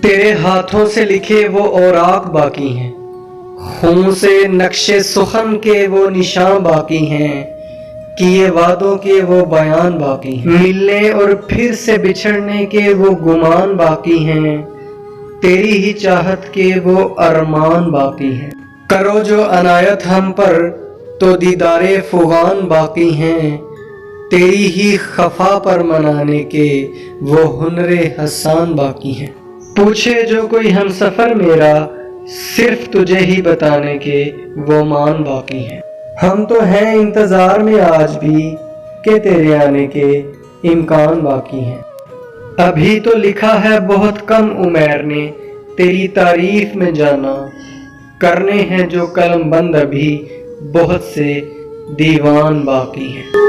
तेरे हाथों से लिखे वो औराक बाकी हैं, खून से नक्शे सुखन के वो निशान बाकी हैं, किए वादों के वो बयान बाकी हैं, मिलने और फिर से बिछड़ने के वो गुमान बाकी हैं, तेरी ही चाहत के वो अरमान बाकी हैं। करो जो अनायत हम पर तो दीदारे फुगान बाकी हैं, तेरी ही खफा पर मनाने के वो हुनरे हसान बाकी हैं। पूछे जो कोई हमसफर मेरा सिर्फ तुझे ही बताने के वो मान बाकी हैं। हम तो हैं इंतजार में आज भी कि तेरे आने के इम्कान बाकी हैं। अभी तो लिखा है बहुत कम उमर ने तेरी तारीफ में जाना, करने हैं जो कलम बंद अभी बहुत से दीवान बाकी हैं।